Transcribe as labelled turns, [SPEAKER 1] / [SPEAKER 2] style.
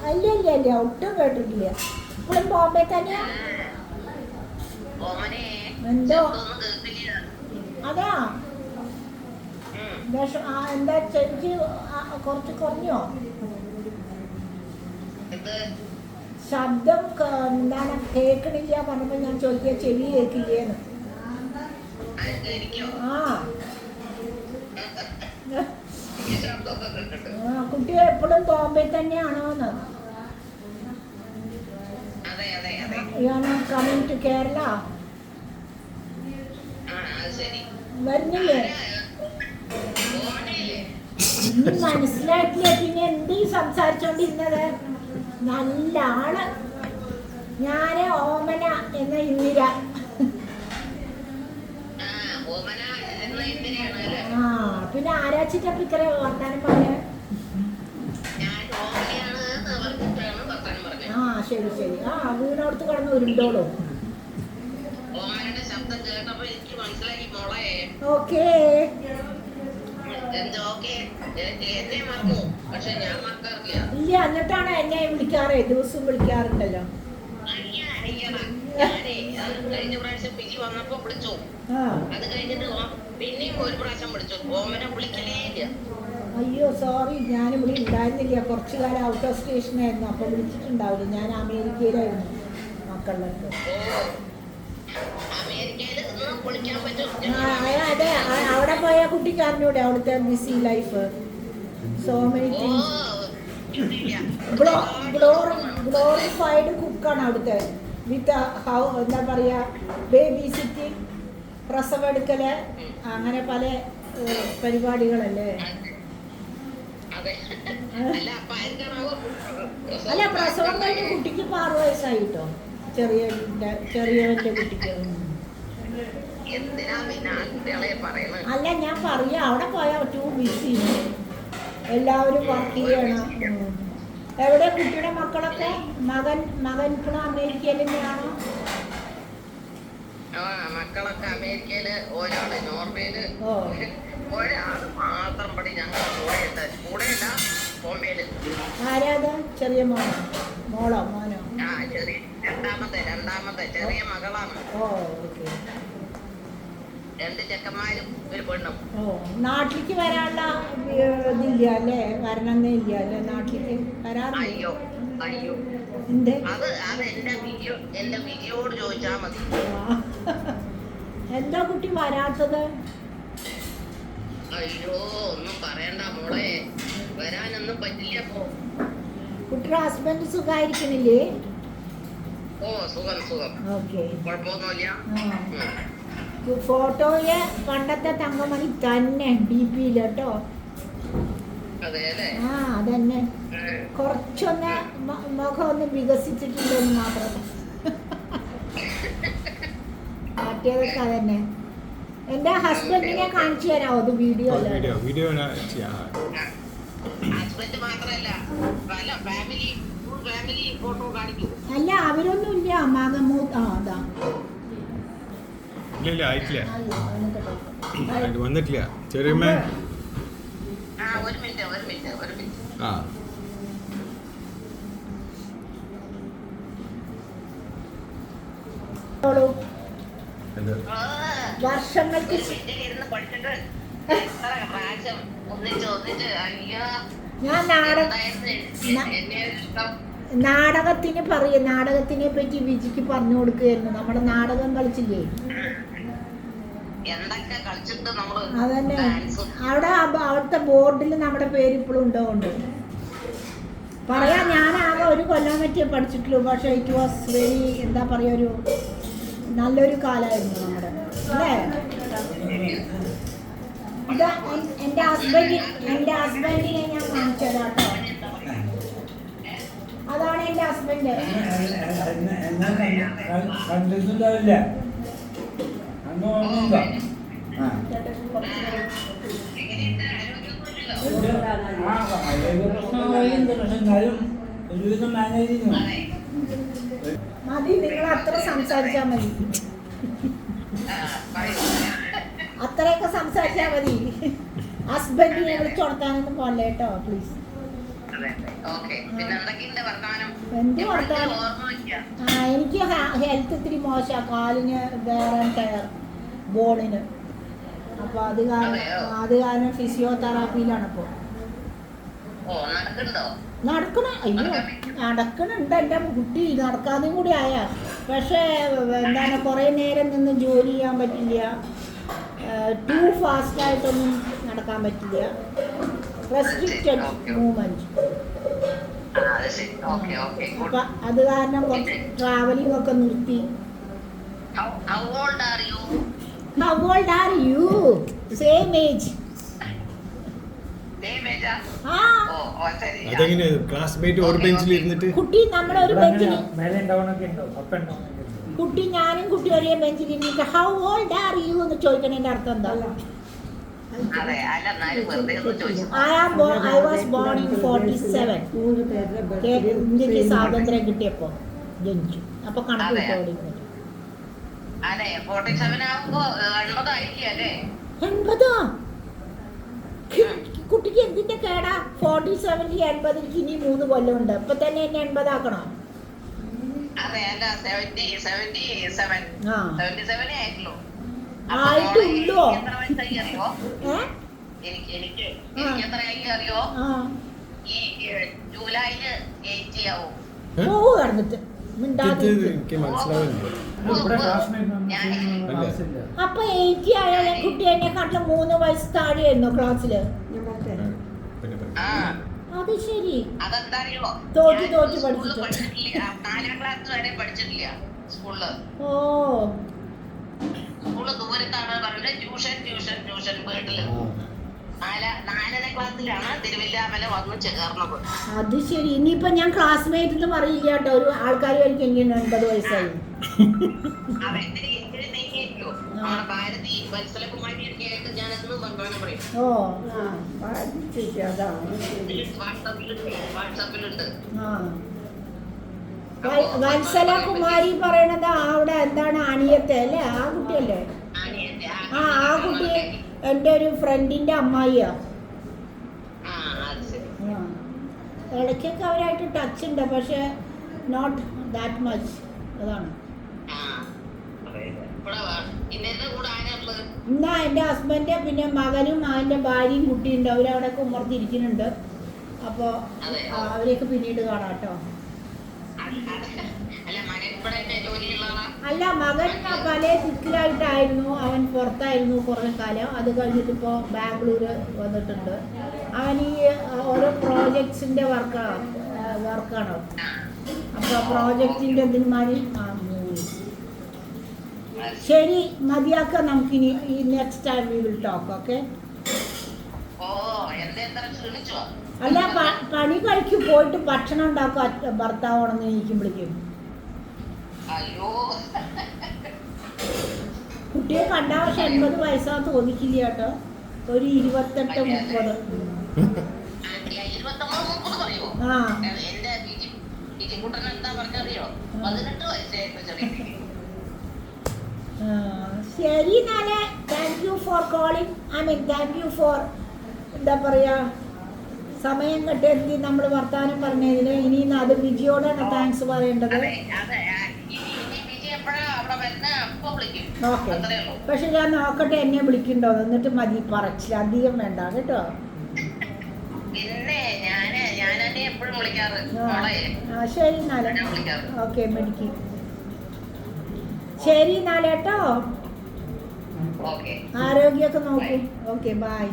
[SPEAKER 1] അല്ല ഒട്ടും കേട്ടിട്ടില്ല. ഇപ്പോഴും ബോംബെ തന്നെയാ? എന്തോ അതാ എന്താ ചെഞ്ച് കുറച്ച് കുറഞ്ഞോ? ശബ്ദം എന്താണ് കേൾക്കണില്ല പറഞ്ഞപ്പോ ഞാൻ ചോദിക്കുക ചെവി കേൾക്കില്ലേന്ന്. കുട്ടി എപ്പോഴും ബോംബെ തന്നെയാണോന്ന്? കമ്മിങ് ടു കേരള വരുന്നില്ലേ? മനസ്സിലായിട്ടില്ല. പിന്നെ എന്ത് സംസാരിച്ചോണ്ടിരുന്നത്? നല്ല ആള്. ഞാന് ഓമന എന്ന ഇന്ദിര. പിന്നെ ആരാച്ചിട്ടപ്പ ഇത്ര വർത്താനം പറയാ? ശരി ശരി. വീണോടത്ത് കിടന്ന് ഉരുണ്ടോളൂ. ഓക്കേ ഇല്ല, എന്നിട്ടാണ് എന്നെ വിളിക്കാറ്. ദിവസം വിളിക്കാറുണ്ടല്ലോ. അയ്യോ സോറി, ഞാൻ ഇവിടെ ഉണ്ടായിരുന്നില്ല. കുറച്ചു കാലം ഔട്ട് ഓഫ് സ്റ്റേഷനായിരുന്നു. അപ്പൊ വിളിച്ചിട്ടുണ്ടാവില്ല. ഞാൻ അമേരിക്കയിലായിരുന്നു മക്കളുടെ. അതെ, അവിടെ പോയ കുട്ടിക്ക് അറിഞ്ഞൂടെ അവിടുത്തെ busy life. So many things. Glorified കുക്കാണ് അവിടുത്തെ. വിത്ത് എന്താ പറയാ, ബേബി സിറ്റിംഗ്, പ്രസവെടുക്കല്, അങ്ങനെ പല പരിപാടികളല്ലേ. അല്ല, പ്രസവം കഴിഞ്ഞ കുട്ടിക്ക് 6 വയസ്സായിട്ടോ. ചെറിയവന്റെ കുട്ടിക്ക്. അല്ല, ഞാൻ പറയാ അവിടെ പോയാ ടു ബിസി. എല്ലാവരും വർക്ക് ചെയ്യണം. എവിടെ കുട്ടിയുടെ മക്കളൊക്കെ? മകൻ ഇപ്പോഴും അമേരിക്കയിൽ തന്നെയാണോ?
[SPEAKER 2] മക്കളൊക്കെ അമേരിക്കയില്, ഒരാള് നോർവേയില്, ഒരാള് മാത്രം പടി ഞങ്ങളുടെ കൂടെയല്ല ബോംബെയില്.
[SPEAKER 1] ആരാത്? ചെറിയ മോളോ മോനോ?
[SPEAKER 2] രണ്ടാമത്തെ ചെറിയ മകളാണ്. രണ്ട് ചെക്കന്മാരും ഒരു പെണ്ണും.
[SPEAKER 1] നാട്ടിലേക്ക് വരാനുള്ള ഇതില്ല അല്ലേ? വരണമെന്നേ ഇല്ല അല്ലേ നാട്ടിലേക്ക് വരാറില്ല?
[SPEAKER 2] അയ്യോ അത് എന്റെ വിധിയോട് ചോദിച്ചാ മതി.
[SPEAKER 1] എന്താ കുട്ടി വരാത്തത്?
[SPEAKER 2] അയ്യോ ഒന്നും പറയണ്ട മോളെ, വരാനൊന്നും പറ്റില്ല.
[SPEAKER 1] കുട്ടിയുടെ ഹസ്ബൻഡ് സുഖായിരിക്കണില്ലേ?
[SPEAKER 2] സുഖം.
[SPEAKER 1] ഓക്കെ,
[SPEAKER 2] കുഴപ്പമൊന്നുമില്ല.
[SPEAKER 1] ഫോട്ടോയെ പണ്ടത്തെ തങ്കമണി തന്നെ DP കേട്ടോ. അതന്നെ. കുറച്ചൊന്ന് മുഖം ഒന്ന് വികസിച്ചിട്ടുണ്ടെന്ന് മാത്രം. മറ്റേതൊക്കെ അതന്നെ. എന്റെ ഹസ്ബൻഡിനെ കാണിച്ചു തരാമോ? അത് വീഡിയോ അല്ല, അവരൊന്നും ഇല്ല. അതാ
[SPEAKER 3] ആയിട്ടില്ല, വന്നിട്ടില്ല. ചെറിയമ്മ
[SPEAKER 1] വർഷങ്ങൾക്ക് ഞാൻ നാടകത്തിന് പറയും. നാടകത്തിനെ പറ്റി വിജിക്ക് പറഞ്ഞു കൊടുക്കുകയായിരുന്നു. നമ്മുടെ നാടകം കളിച്ചില്ലേ? അതന്നെ. അവിടുത്തെ ബോർഡിൽ നമ്മുടെ പേര് ഇപ്പോഴും ഉണ്ടോണ്ട് പറയാ. ഞാനാകെ 1 കൊല്ലം പറ്റിയേ പഠിച്ചിട്ടുള്ളൂ. പക്ഷെ ഇറ്റ് വാസ് വെരി, എന്താ പറയാ, ഒരു നല്ലൊരു കാലമായിരുന്നു നമ്മുടെ, അല്ലേ? ഇതാ എൻ്റെ ഹസ്ബൻഡിനെ ഞാൻ കാണിച്ചതാട്ടോ. അതാണ് എൻ്റെ ഹസ്ബൻഡ്. മതി, നിങ്ങൾ അത്ര സംസാരിച്ചാ മതി. അത്രയൊക്കെ സംസാരിച്ചാ മതി. ഹസ്ബൻഡിനെ വിളിച്ചുകൊടുത്താനൊന്നും പോലെ കേട്ടോ പ്ലീസ്.
[SPEAKER 2] ഓക്കെ. പിന്നെ എന്തൊക്കെയുണ്ട് വർത്തമാനം?
[SPEAKER 1] എന്ത്
[SPEAKER 2] എപ്പോഴും
[SPEAKER 1] വർത്താനം?
[SPEAKER 2] ഓർമ്മ വയ്ക്കുക.
[SPEAKER 1] എനിക്ക് ഹെൽത്ത് ഇത്തിരി മോശമാണ്, കാലിന് വേറെ ടയർ ബോണിന്. അപ്പോൾ അത് കാരണം ഫിസിയോതെറാപ്പിയിലാണ് ഇപ്പോൾ.
[SPEAKER 2] ഓ, നടക്കുന്നുണ്ടോ?
[SPEAKER 1] നടക്കണുണ്ട്. എൻ്റെ കുട്ടി നടക്കാതെയും കൂടി ആയാ. പക്ഷേ എന്താണ് കുറേ നേരം നിന്ന് ജോലി ചെയ്യാൻ പറ്റില്ല, ടൂ ഫാസ്റ്റായിട്ടൊന്നും നടക്കാൻ പറ്റില്ല, റെസ്ട്രിക്റ്റഡ് മൂവ്മെൻറ്റ്. അപ്പം അത് കാരണം കുറച്ച് ട്രാവലിംഗ് ഒക്കെ നിർത്തി.
[SPEAKER 2] How old are you?
[SPEAKER 1] How old are you? Same age.
[SPEAKER 2] Same age ആ?
[SPEAKER 1] ആ,
[SPEAKER 2] ശരി.
[SPEAKER 3] അതെങ്ങനെ ക്ലാസ്മേറ്റ് ഒരു ബെഞ്ചിൽ ഇരുന്നിട്ട്
[SPEAKER 1] കുട്ടി നമ്മുടെ ഒരു ബെഞ്ചിൽ,
[SPEAKER 4] മേലെ ഡൗണൊക്കെ ഉണ്ടോ? അപ്പ് ആൻഡ് ഡൗൺ
[SPEAKER 1] കുട്ടി ഞാനും കുട്ടി ഒരേ ബെഞ്ചിൽ ഇരുന്നിട്ട് ഹൗ ഓൾഡ് ആർ യു എന്ന് ചോദിക്കണതിൻ്റെ അർത്ഥം എന്താ?
[SPEAKER 2] അതെ, അല്ല, എന്നാലും വെറുതെ ഒന്ന് ചോദിച്ചു.
[SPEAKER 1] I was born in 47. ഇന്ത്യക്ക് സ്വാതന്ത്ര്യം കിട്ടിയപ്പോൾ ജനിച്ചു. അപ്പോൾ കണക്ക് കിട്ടും.
[SPEAKER 2] അതെ, 47 ആകുമ്പോ 80 ആയിരിക്കും അല്ലേ?
[SPEAKER 1] 80? കുട്ടിക്ക് എന്തിന്റെ കേടാ? 47 80 ഇനി 3 കൊല്ലമുണ്ട്. ഇപ്പൊ തന്നെ എന്നെ 80 ആക്കണോ?
[SPEAKER 2] അതെ, അല്ല, 77
[SPEAKER 1] ആ
[SPEAKER 2] 77 ആയിട്ടുള്ളൂ.
[SPEAKER 1] ആയിട്ടുള്ളോ?
[SPEAKER 2] എത്ര വയസ്സായി അറിയോ? എനിക്ക് എത്രയായി അറിയോ? ഈ ജൂലൈയില് 80 ആവും.
[SPEAKER 1] പോവു കടന്നിട്ട് മിണ്ടാതിരിക്ക്.
[SPEAKER 3] എനിക്ക് മനസ്സിലാവുന്നില്ല.
[SPEAKER 4] ഇവിടെ ക്ലാസ്മേറ്റ്
[SPEAKER 3] അല്ലേ?
[SPEAKER 1] അപ്പൊ 80 ആയ കുട്ടി എന്നെക്കാട്ടിലും 3 വയസ്സ് താഴെയായിരുന്നു ക്ലാസ്സില്.
[SPEAKER 2] ആ,
[SPEAKER 1] അത് ശരി.
[SPEAKER 2] അതെന്താ അറിയോ?
[SPEAKER 1] തോറ്റ്
[SPEAKER 2] ഞാൻ
[SPEAKER 1] പഠിച്ചിട്ട്.
[SPEAKER 2] സ്കൂളിൽ പഠിച്ചിട്ടില്ല. 4ാം ക്ലാസ് വരെ പഠിച്ചിട്ടില്ല സ്കൂളില്.
[SPEAKER 1] ഓ,
[SPEAKER 2] സ്കൂള് ദൂരത്താണ് പറഞ്ഞത്. ട്യൂഷൻ വീട്ടില് 4ാം ക്ലാസ്സിലാണ് തിരുവില്ലാമല വന്ന് ചേർന്നത്.
[SPEAKER 1] അത് ശരി. ഇനിയിപ്പൊ ഞാൻ ക്ലാസ്മേറ്റ് എന്ന് പറയില്ല കേട്ടോ. ഒരു ആൾക്കാർ എനിക്ക് 80 വയസ്സായി.
[SPEAKER 2] അതെന്തിന് നീങ്ങിയിരിക്കോ? നമ്മുടെ ഭാരതി വത്സലകുമാരി ഒക്കെ ആയിട്ട് ഞാൻ എന്നും വർത്തമാനം പറയും.
[SPEAKER 1] ഓ,
[SPEAKER 2] വാട്സാപ്പിലുണ്ട്.
[SPEAKER 1] ആ വത്സല കുമാരി പറയണത് അവിടെ എന്താണ് അണിയത്തെ അല്ലേ? ആ കുട്ടിയല്ലേ? ആ കുട്ടി എൻ്റെ ഒരു ഫ്രണ്ടിന്റെ അമ്മായിയാ. ഇടയ്ക്കൊക്കെ അവരായിട്ട് ടച്ച് ഉണ്ട്, പക്ഷെ നോട്ട് ദാറ്റ് മച്ച്. അതാണ്. എന്നാ എൻ്റെ ഹസ്ബൻഡ് പിന്നെ മകനും അവൻ്റെ ഭാര്യയും കുട്ടിയുണ്ട്. അവരവിടെ ഉമ്മർത്തിരിക്കുന്നുണ്ട്. അപ്പോൾ അവരെയൊക്കെ പിന്നീട് കാണാം കേട്ടോ. അല്ല, മകൻ പല ദിക്കിലായിട്ടായിരുന്നു. അവൻ പുറത്തായിരുന്നു കുറേ കാലം. അത് കഴിഞ്ഞിട്ട് ഇപ്പോൾ ബാംഗ്ലൂര് വന്നിട്ടുണ്ട്. അവൻ ഈ ഓരോ പ്രോജക്ട്സിൻ്റെ വർക്കാണ്. അപ്പോൾ പ്രോജക്റ്റിൻ്റെ എന്തിനുമാരി ശരി മതിയാക്കാം. നമുക്കിനി ഈ next time we will talk. Okay? അല്ല, പണി കഴിക്കും. പോയിട്ട് ഭക്ഷണം ഉണ്ടാക്കും. ഭർത്താവണെന്ന് എനിക്കുമ്പോഴേക്കും കുട്ടിയെ കണ്ടാ പക്ഷെ 80 വയസ്സാന്ന് തോന്നിക്കില്ല കേട്ടോ. ഒരു 28 30. ആ ശരി. നാളെ thank you for calling. Thank you for എന്താ പറയാ സമയം കണ്ടെത്തി നമ്മൾ വർത്താനം പറഞ്ഞതിന്. ഇനി അത് വിജയോടാണ് താങ്ക്സ് പറയേണ്ടത്. ഓക്കെ, പക്ഷെ ഞാൻ നോക്കട്ടെ എന്നെ വിളിക്കണ്ടോ. എന്നിട്ട് മതി പറച്ചില്ല, അധികം വേണ്ട കേട്ടോ. ശരി നാളെ. ഓക്കെ മെഡിക്ക്. ശരി നാളെ കേട്ടോ. ആരോഗ്യമൊക്കെ നോക്കൂ. Okay, by.